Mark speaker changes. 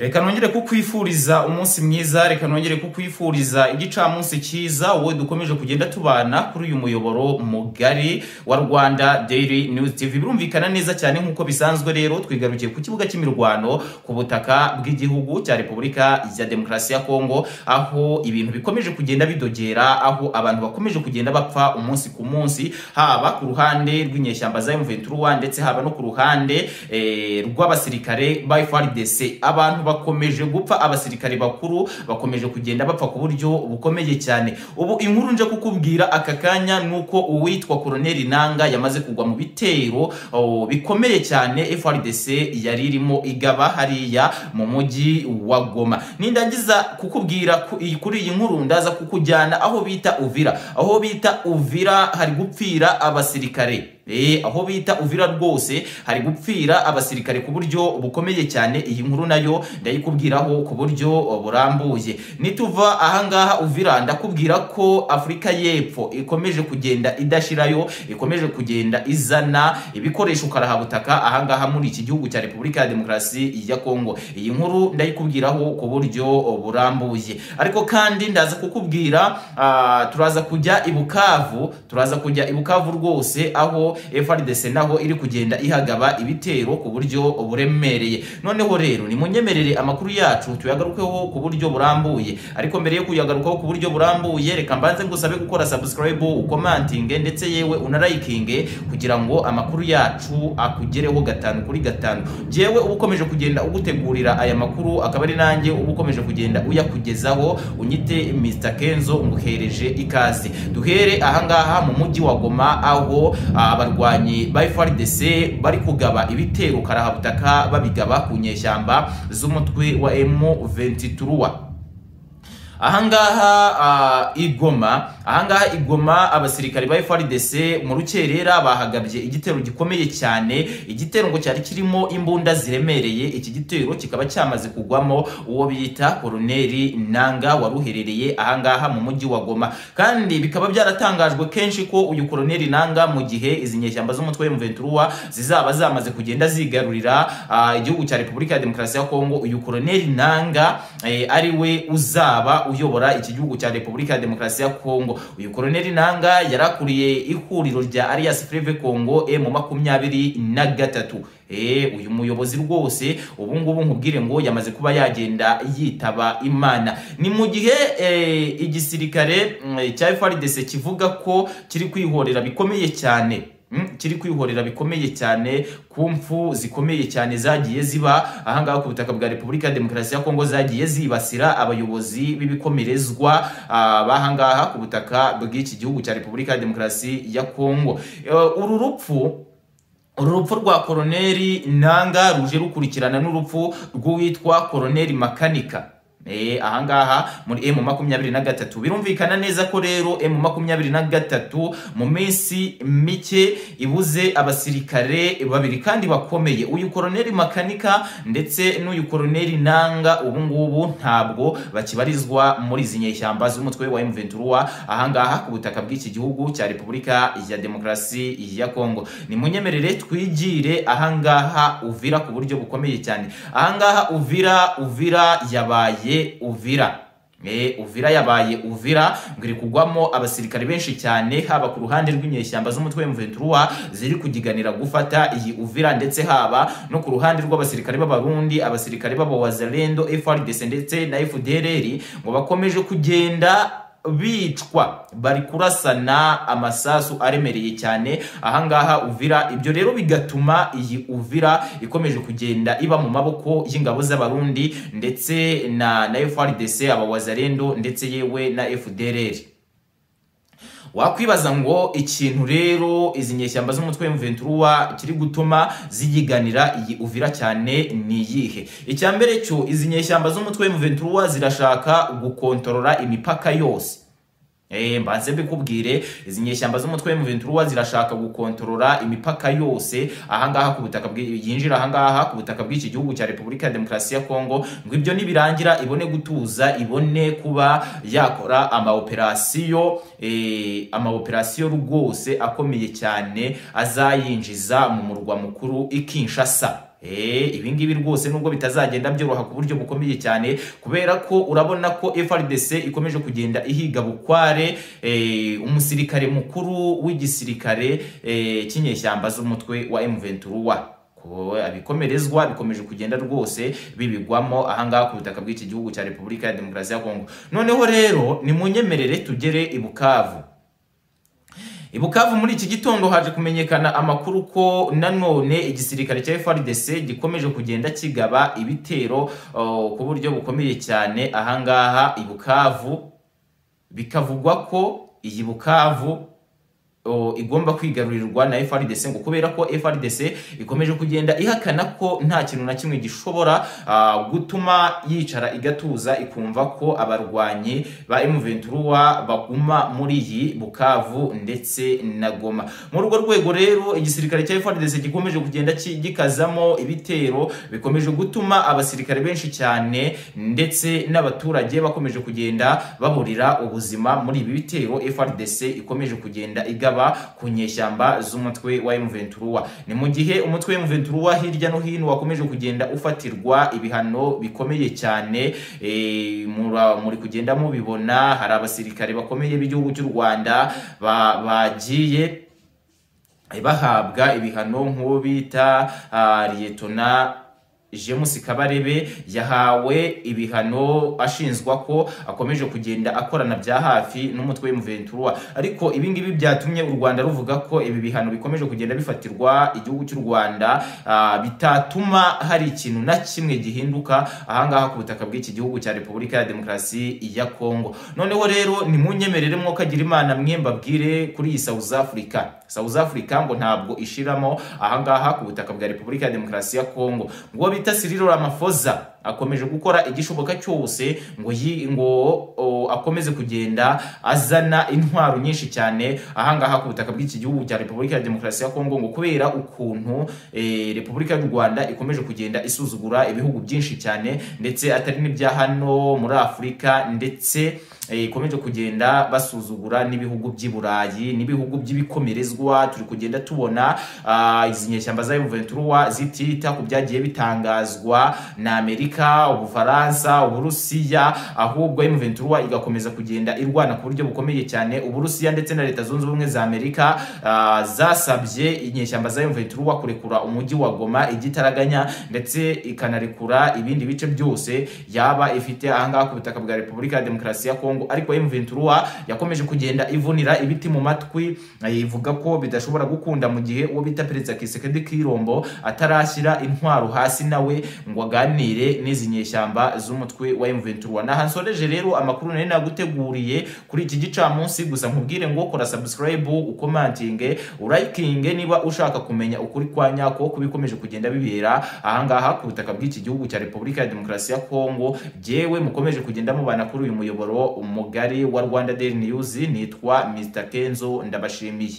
Speaker 1: Reka nongere kukwifuriza umunsi mwiza, reka nongere kukwifuriza igicamunsi cyiza wowe dukomeje kugenda tubana kuri uyu muyoboro mugari wa Rwanda Daily News TV. Birumvikana neza cyane nkuko bisanzwe rero twigarukiye ku kibuga cy'imirwano ku butaka bw'igihugu cya Repubulika ya Demokarasi ya Kongo, aho ibintu bikomeje kugenda bidogera, aho abantu bakomeje kugenda bapfa umunsi ku munsi, haba ku ruhande rw'inyeshyamba za M23 ndetse haba no ku ruhande rw'abasirikare ba FARDC. Abantu bakomeje gupfa, abasirikare bakuru bakomeje kugenda bapfa ku buryo bukomeye cyane. Ubu inkuru nje kukubwira aka kanya nuko uwitwa Colonel Nanga yamaze kugwa mu bitero bikomeye cyane FARDC yari irimo igaba hariya mu mujyi wa Goma. Nindagiza kukubwira kuri iyi nkuru ndaza kukujyana aho bita Uvira. Aho bita Uvira hari gupfira abasirikare. Aho bita Uvira rwose hari gupfira abasirikare ku buryo bukomeye cyane. Iyi nkuru nayo ndayikubwiraho ku buryo burambuye. Nituva ahangaha Uvira ndakubwira ko Afrika y'Epfo ikomeje kugenda idashirayo, ikomeje kugenda izana ibikoresho karahabutaka ahangaha muri iki gihugu cya Repubulika ya Demokarasi ya Kongo. Iyi nkuru ndayikubwiraho ku buryo burambuye. Ariko kandi ndaza kukubwira turaza kujya i Bukavu rwose, aho FARDC naho iri kugenda ihagaba ibitero ku buryo buremereye. Noneho rero ni munyemerere amakuru yacu tuyagarukeho ku buryo burambuye. Ariko mbere yo kuyagarukaho ku buryo burambuye, reka mbanze ngusabe gukora subscribe, ukomantinge ndetse yewe unarayikinge kugira ngo amakuru yacu akugereho 5 kuri 5. Jewe ubukomeje kugenda ugutegurira aya makuru, akaba ari nanjye ubukomeje kugenda uyakugezaho. Unyite Mr Kenzo, nguhereje ikaze. Duhere ahangaha mu mujyi wa Goma, aho abarwanyi ba FARDC bari kugaba ibitero karahabutaka babigaba ku nyeshyamba z'umutwe wa M23. Ahangaha Igoma abasirikari ba FARDC mu rukerera bahagabye igitero gikomeye cyane. Igitero ngo cyari kirimo imbunda ziremereye. Iki gitero kikaba cyamaze kugwamo uwo bita Colonel Nanga waruherereye ahangaha mu mujyi wa Goma, kandi bikaba byaratangajwe kenshi ko uyu Colonel Nanga mu gihe izi nyeshyamba z'umutwe wa M23 zizaba zamaze kugenda zigarurira igihugu cya Repubulika ya Demokarasi ya Kongo, uyu Colonel Nanga ari we uzaba uyobora iki gihugu cya Repubulika ya Demokarasi ya Kongo. Uyu Colonel Nanga yarakuriye ihuriro rya Alliance Fleuve Congo M23. Uyu muyobozi rwose ubu ngubu nkubwire ngo yamaze kuba yagenda yitaba Imana. Ni mu gihe igisirikare cya FARDC kivuga ko kiri kwihorera bikomeye cyane. Bikomeye cyane ku mfu zikomeye cyane zagiye ziba ahangaha ku butaka bwa Repubulika ya Demokarasi ya Kongo, zagiye zibasira abayobozi b'ibikomerezwa bahangaha ku butaka bw'iki gihugu cya Repubulika ya Demokarasi ya Kongo. Uru rupfu rwa Colonel Nanga ruje rukurikirana n'urupfu rw'uwitwa Colonel Makanika ahangaha muri M23. Birumvikana neza ko rero M23 mu minsi mike ibuze abasirikare babiri kandi bakomeye, uyu Colonel Makanika ndetse n'uyu Colonel Nanga. Ubu ngubu ntabwo bakibarizwa muri izi nyeshyamba z'umutwe wa M23 ahangaha ku butaka bw'iki gihugu cya Repubulika ya Demokarasi ya Kongo. Ni munyemerere twigire ahangaha Uvira ku buryo bukomeye cyane. Ahangaha Uvira yabaye Uvira yabaye Uvira ngiri kugwamo abasirikare benshi cyane, haba ku ruhande rw'inyeshyamba z'umutwe wa M23 ziri kugiganira gufata iyi Uvira, ndetse haba no ku ruhande rw'abasirikare b'Abarundi, abasirikare b'Abawazalendo, FARDC ndetse na FDLR ngo bakomeje kugenda bicwa, bari kurasana amasasu aremereye cyane ahangaha Uvira. Ibyo rero bigatuma iyi Uvira ikomeje kugenda iba mu maboko y'ingabo z'Abarundi ndetse na FARDC, Abawazalendo ndetse yewe na FDLR. Wakwibaza ngo ikintu rero izi nyeshyamba z'umutwe wa M23 kiri gutuma ziyiganira iyi Uvira cyane ni yihe? Icyambere cyo izi nyeshyamba z'umutwe wa M23 zirashaka gukontorora imipaka yose. Mbanze mbikubwire, izi nyeshyamba z'umutwe wa M23 zirashaka gukontorora imipaka yose ahangaha ku butaka yinjira ahangaha ku butaka bw'iki gihugu cya Repubulika ya Demokarasi ya Kongo. Ngo ibyo nibirangira ibone gutuza, ibone kuba yakora ama operasiyo rwose akomeye cyane azayinjiza mu murwa mukuru Kinshasa. ibi ngibi rwose nubwo bitazagenda byoroha ku buryo bukomeye cyane, kubera ko urabona ko FARDC ikomeje kugenda ihiga bukware umusirikare mukuru w'igisirikare cy'inyeshyamba z'umutwe wa M23. Abikomerezwa bikomeje kugenda rwose bibigwamo ahangaha ku butaka bw'iki gihugu cya Repubulika ya Demokarasi ya Kongo. Noneho rero ni munyemerere tugere i Bukavu. I Bukavu muri iki gitondo haje kumenyekana amakuru ko nanone igisirikare cya FARDC gikomeje kugenda kigaba ibitero ku buryo bukomeye cyane ahangaha i Bukavu. Bikavugwa ko iyi Bukavu igomba kwigarurirwa na FARDC ngo kubera ko FARDC ikomeje kugenda ihakana ko nta kintu na kimwe gishobora gutuma yicara igatuza ikumva ko abarwanyi ba M23 baguma muri iyi Bukavu ndetse na Goma. Muri urwo rwego rero igisirikare cya FARDC gikomeje kugenda gikazamo ibitero bikomeje gutuma abasirikare benshi cyane ndetse n'abaturage bakomeje kugenda baburira ubuzima muri ibi bitero FARDC ikomeje kugenda igaba ku nyeshyamba z'umutwe wa M23. Ni mu gihe umutwe wa M23 hirya no hino wakomeje kugenda ufatirwa ibihano bikomeye cyane, muri kugenda mubibona. Hari abasirikare bakomeye b'igihugu cy'u Rwanda bagiye bahabwa ibihano nk'uwo bita Liyetona James Kabarebe yahawe ibihano ashinzwa ko akomeje kugenda akorana bya hafi n'umutwe M23. Ariko ibi ngibi byatumye u Rwanda ruvuga ko ibi bihano bikomeje kugenda bifatirwa igihugu cy'u Rwanda bitatuma hari ikintu na kimwe gihinduka ahangaha ku butaka bw'iki gihugu cya Repubulika ya Demokarasi ya Kongo. Noneho rero ni munyemerere mwokagira Imana mwembabwire kuri iyi South Africa ngo ntabwo ishiramo ahangaha ku butaka bwa Repubulika ya Demokarasi ya Kongo. Ngo bita Cyril Ramaphosa akomeje gukora igishoboka cyose ngo akomeze kugenda azana intwaro nyinshi cyane ahangaha ku butaka bw'iki gihugu cya Repubulika ya Demokarasi ya Kongo, ngo kubera ukuntu Repubulika y'u Rwanda ikomeje kugenda isuzugura ibihugu byinshi cyane ndetse atari n'ibya hano muri Afurika, ndetse ikomeje kugenda basuzugura n'ibihugu by'i Burayi n'ibihugu by'ibikomerezwa. Turi kugenda tubona izi nyeshyamba za M23 zitita ku byagiye bitangazwa na Amerika, Ubufaransa, Uburusiya, ahubwo M23 igakomeza kugenda irwana ku buryo bukomeye cyane. Uburusiya ndetse na Leta Zunze Ubumwe za Amerika zasabye inyeshyamba za M23 kurekura umujyi wa Goma igitaraganya, ndetse ikanarekura ibindi bice byose yaba ifite ahangaha ku butaka bwa Repubulika ya Demokarasi ya Kongo. Ariko M23 yakomeje kugenda ivunira ibiti mu matwi, ivuga ko bidashobora gukunda mu gihe uwo bita Perezida Kisekedi Kirombo atarashyira intwaro hasi nawe ngo aganire n'izi nyeshyamba z'umutwe wa M23. Nahansoreje rero amakuru nari naguteguriye kuri iki gicamunsi, gusa nkubwire ngo kora subscribe, ukomantinge, urikinge niba ushaka kumenya ukuri kwa nyako kubikomeje kugenda bibera ahangaha ku butaka bw'iki gihugu cya Repubulika ya Demokarasi ya Kongo. Jewe mukomeje kugenda mubana kuri uyu muyoboro mugari wa Rwanda Daily News. Nitwa Mr Kenzo, ndabashimiye.